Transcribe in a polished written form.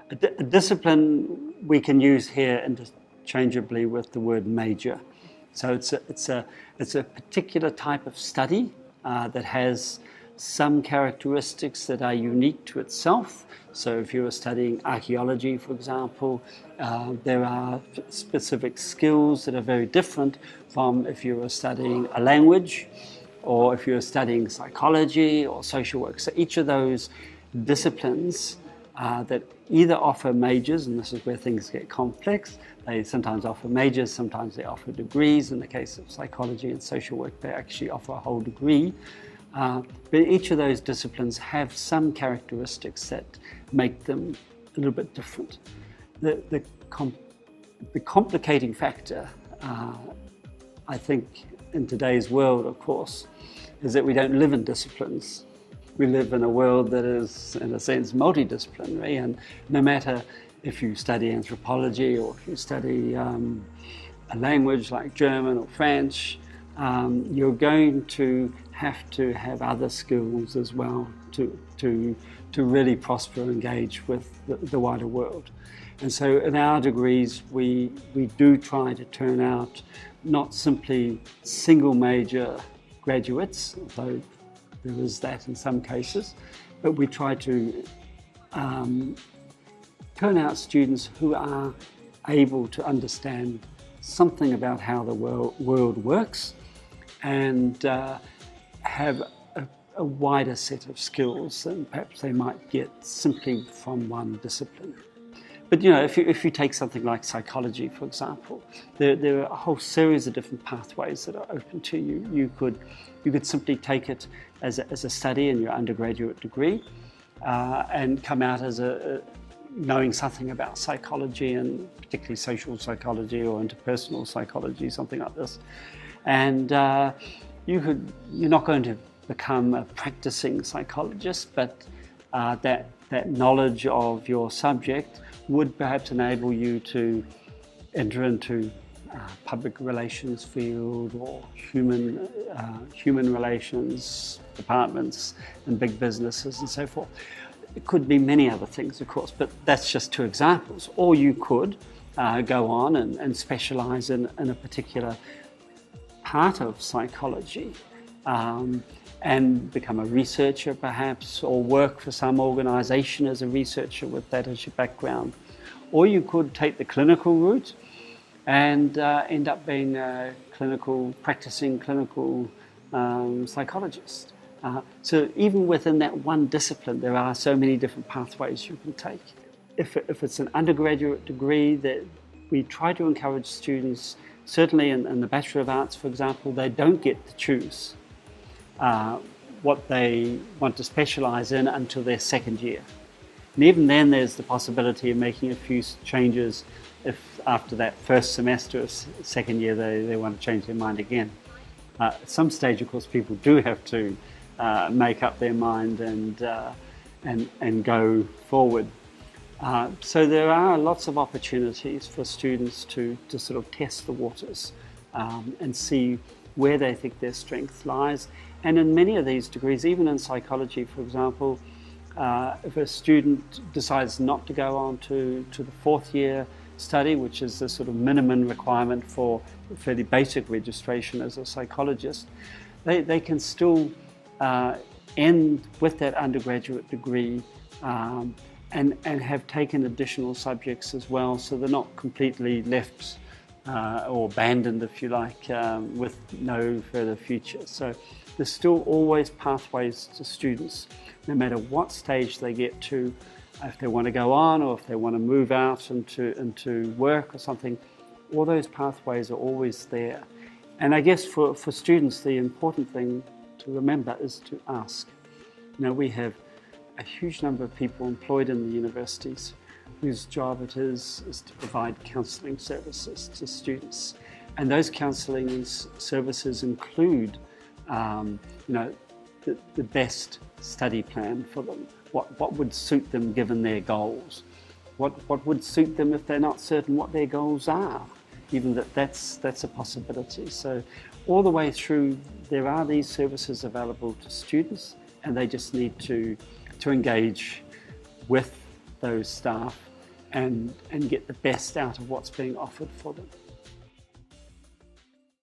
A discipline we can use here interchangeably with the word major. So it's a particular type of study that has some characteristics that are unique to itself. So if you're studying archaeology, for example, there are specific skills that are very different from if you were studying a language or if you're studying psychology or social work. So each of those disciplines that either offer majors, and this is where things get complex. They sometimes offer majors, sometimes they offer degrees. In the case of psychology and social work, they actually offer a whole degree. But each of those disciplines have some characteristics that make them a little bit different. The complicating factor, I think, in today's world, of course, is that we don't live in disciplines. We live in a world that is, in a sense, multidisciplinary, and no matter if you study anthropology or if you study a language like German or French, you're going to have other skills as well to really prosper and engage with the wider world. And so in our degrees, we do try to turn out not simply single major graduates, although there is that in some cases, but we try to turn out students who are able to understand something about how the world works and have a wider set of skills than perhaps they might get simply from one discipline. But you know, if you take something like psychology, for example, there are a whole series of different pathways that are open to you. You could simply take it as a study in your undergraduate degree and come out as knowing something about psychology, and particularly social psychology or interpersonal psychology, something like this. And you're not going to become a practicing psychologist, but that knowledge of your subject would perhaps enable you to enter into public relations field or human relations departments and big businesses and so forth. It could be many other things, of course, but that's just two examples. Or you could go on and specialize in a particular part of psychology and become a researcher perhaps, or work for some organization as a researcher with that as your background. Or you could take the clinical route and end up being a practicing clinical psychologist. So even within that one discipline, there are so many different pathways you can take. If it's an undergraduate degree, that we try to encourage students, certainly in the Bachelor of Arts, for example, they don't get to choose what they want to specialize in until their second year. And even then, there's the possibility of making a few changes if after that first semester of second year they want to change their mind again. At some stage, of course, people do have to make up their mind and go forward. So there are lots of opportunities for students to sort of test the waters and see where they think their strength lies. And in many of these degrees, even in psychology, for example, if a student decides not to go on to the fourth year study, which is the sort of minimum requirement for fairly basic registration as a psychologist, they can still end with that undergraduate degree and have taken additional subjects as well, so they're not completely left or abandoned, if you like, with no further future. So there's still always pathways to students, no matter what stage they get to, if they want to go on or if they want to move out into work or something. All those pathways are always there. And I guess for students, the important thing to remember is to ask. You know, we have a huge number of people employed in the universities whose job it is to provide counselling services to students. And those counselling services include the best study plan for them. What would suit them given their goals? What would suit them if they're not certain what their goals are? Even that's a possibility. So all the way through, there are these services available to students, and they just need to engage with those staff and get the best out of what's being offered for them.